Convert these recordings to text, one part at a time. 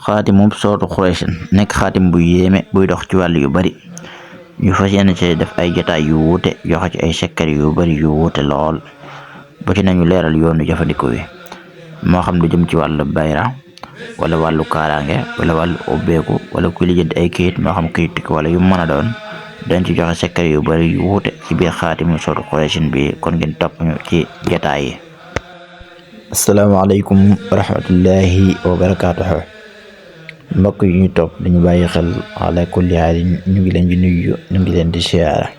xaatimum sootu Quraysh nekk xaatim bu yéeme buy dox ci wàll yu bari ñu fas yéene ci def ay jotaay yu wuute joxe ci ay sekkar yu bari yu wuute lool ba ci nañu leeral yoonu jëfandikoo wi moo xam lu jëm ci wàllu bayra wala wàllu kaaraange wala wàllu ubbeeku wala kuy lijjanti ay kayit moo xam kayit wala yu mën a doon dañ ci joxe sekkar yu bari yu wuute ci biir xaatimu sootu Quraysh bi kon ngeen topp ñu ci jotaay yi. asalaamaaleykum wa rahmatullahi wa barakaatuhu. mbokk yi ñu topp dañu bàyyi xel ala kulli haalin ñu ngi leen di nuyu ñu ngi leen di siyaara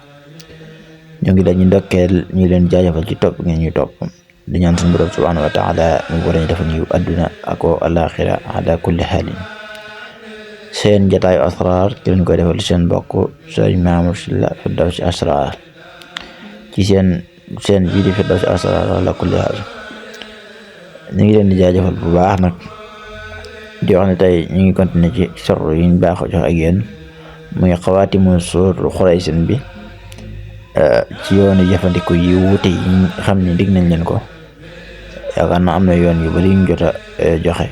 ñu ngi leen di ndokkeel ñu ngi leen jaajëfal ci topp ngeen ñu topp di ñaan suñu borom subhanahu wa taala mu war a defal ñu adduna ak alaxira ala kulli haalin. seen jataayu asraar ki leen koy defal seen mbokk Sëriñ Mamour Sylla Firdawsi Asraar ci seen bii di Firdawsi Asraar ala kulli haal. ñu ngi leen di jaajëfal bu baax nag di wax ne tey ñu ngi continuer ci sorru yi ñu baaxoo jox ak yéen muy xawaatimu sootu Quraysh bi ci yoonu jëfandiku yi wuute yi xam ne dig nañ leen ko. yaakaar naa am na yoon yu bari ñu jot a joxe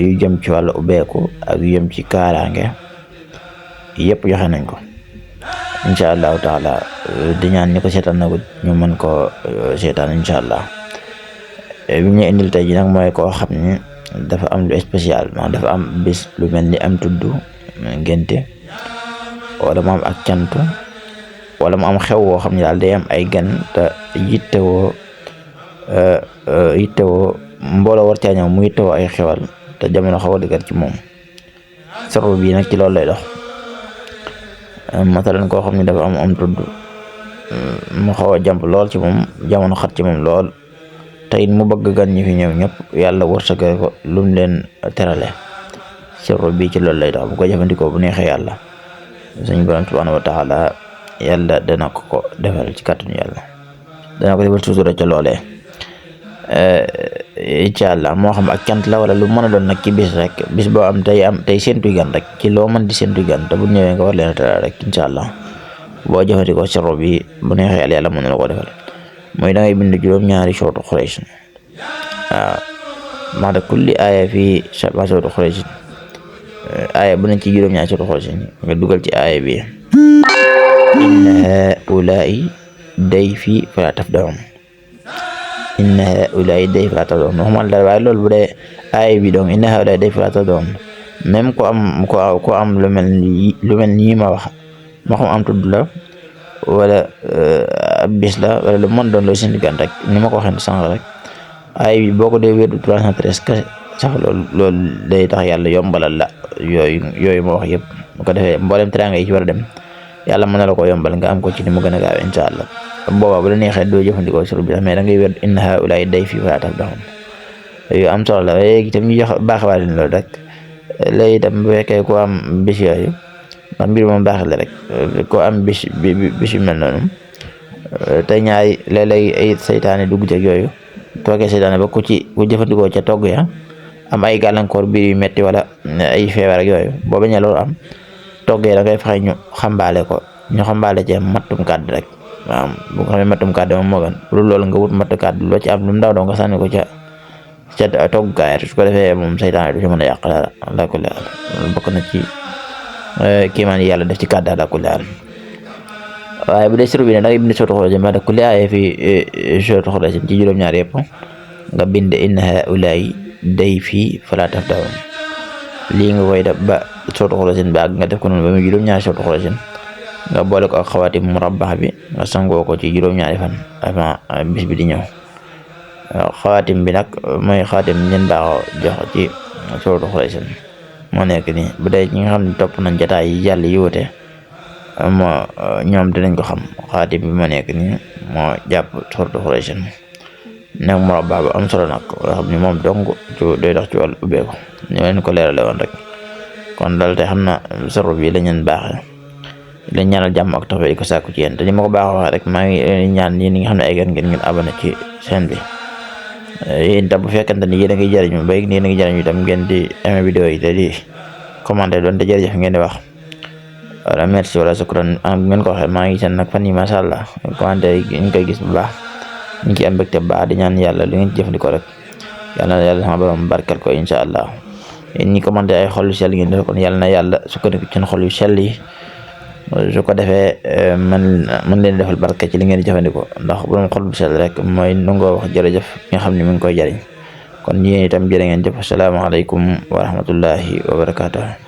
yu jëm ci wàllu ubbeeku ak yu jëm ci kaaraange yëpp joxe nañ ko incha allahu taala di ñaan ñi ko seetaan nag ñu mën ko seetaan incha allah. bi ñu indil tey ji nag mooy koo xam ne dafa am lu spécial maanaam dafa am bis lu mel ni am tudd ngénte wala mu am ak cant wala mu am xew woo xam ne daal day am ay gan te yittewoo mbooloo war caa ñëw mu yittewoo ay xewal te jamono xaw a dëgër ci moom. sorbu bii nag ci loolu lay dox masalan koo xam ne dafa am tudd mu xaw a jàmp lool ci moom jamono xat ci moom lool tey mu bëgg gan ñi fi ñëw ñëpp yàlla wërsëgal ko lu mu leen terale. sorbu bii ci loolu lay dox bu ko jëfandikoo bu neexee yàlla suñu borom subhanahu wa taala yàlla dana ko defal ci kàttanu yàlla dana ko defal sutura ca loolee incha allah moo xam ak cant la wala lu mën a doon nag ci bis rek bis boo am tey séntu gan rek ci loo mën di séntu gan te bu ñëwee nga war leen a teral rek incha allah boo jëfandikoo sorbu bi bu neexee yàlla mën na la ko defal. mooy da ngay bind juróom-ñaari sootu Quraysh waaw maada kulli aaya fii sootu Quraysh aaya bu ne ci juróom-ñaari sootu Quraysh nga dugal ci aaya bi inna haa'ulaa'i dayfii falaa tafdahum inna haa'ulaa'i dayfii falaa tafdahum waxumal dara waaye loolu bu dee aaya bi donc inna haa'ulaa'i dayfii falaa tafdahum même ku am lu mel nii ma wax moo xam am tudd la wala bis la wala lu mën doon looy seen gan rek ni ma ko waxee sànq rek ay boo ko dee wéedu 313 kese sax loolu day tax yàlla yombalal la yooyu ma wax yëpp bu ko defee mboolem teraanga yi ci war a dem yàlla mën na la ko yombal nga am ko ci ni mu gën a gaaw incha allah. boobaa bu la neexee doo jëfandikoo sorbu bi sax mais da ngay wér inna haa'ulaa'i dayfii falaa tafdahum yu am solo la léegi itam ñu jox baaxewaale leen loolu rek léegi itam bu fekkee ko am bis yooyu ndax mbir moom baax la rek ko am bis yu mel noonu te ñaari léeg-léeg ay saytaane dugg ci yooyu toogee saytaane ba ku jëfandikoo ca togg ya am ay gàllankoor biir yu metti wala ay feebar ak yooyu boo bañee loolu am toggee da ngay fexe ñu xambaale ci mattum kàdd rek waaw bu nga xam ne mattum kàdd moom moo gën bu dul loolu nga wut matt kàdd loo ci am lu mu ndaw doo nga sànni ko ca toggukaay su ko defee moom saytaane du ci mën a yàq dara ala kulli haal bokk na ci kiimaan yi yàlla def ci kàddu ala kulli haal. waaye bu dee sorbu bi ne da ngay bind sootu Quraysh maada kulli aaya fii sootu Quraysh ci juróom-ñaar yëpp nga bind inna haa'ulaa'i dayfii falaa tafdahum lii nga koy def ba sootu Quraysh bi ak nga def ko noonu ba muy juróom-ñaari sootu Quraysh nga boole ko ak xawaatim murabbax bi nga sangoo ko ci juróom-ñaari fan avant bis bi di ñëw. xawaatim bi nag mooy xaatim ñen baaxoo jox ci sootu Quraysh moo nekk nii bu dee ñi nga xam ne topp nañ jotaay yi jàll yi wute ñoom dinañ ko xam xaatim bi moo nekk nii moo jàpp sootu Quraysh nekk murabbax bu am solo nag nga xam ne moom dong doy dox ci wàllu ubbeeku ñu leen ko leerale woon rek kon daal te xam na sorbu bi lañ leen baaxee lañ ñaanal jàmm ak tawfeex di ko sàkku ci yéen te ni ma ko baax waxee rek maa ngi ñaan yéen ñi nga xam ne ay gan ngeen abonné ci chaîne bi yéen tam bu fekkente ni yéen a ngi jëriñu ba yéen a ngi jëriñu tam ngeen di aimé vidéo yi te di commenté doon te jërëjëf ngeen di wax wala merci wala sukran ngeen ko waxee maa ngi seen nag fan yi macha allah commenté yi ñu koy gis bu baax ñu ngi ci am mbégte bu baax di ñaan yàlla li ngeen ci jëfandikoo rek yàlla sama borom barkal ko incha allah ñi ko mën ay xol yu sell ngeen def kon yàlla na yàlla sukkandiku ci xol yu sell yi su ko defee man leen defal barke ci li ngeen di jëfandikoo ndax borom xol bu sell rek mooy nangoo wax jërëjëf nga xam ne mi ngi koy jariñ kon yéen itam jërë ngeen jëf asalaamaaleykum wa rahmatullahi wa barakaatuh.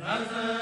Zul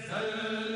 sal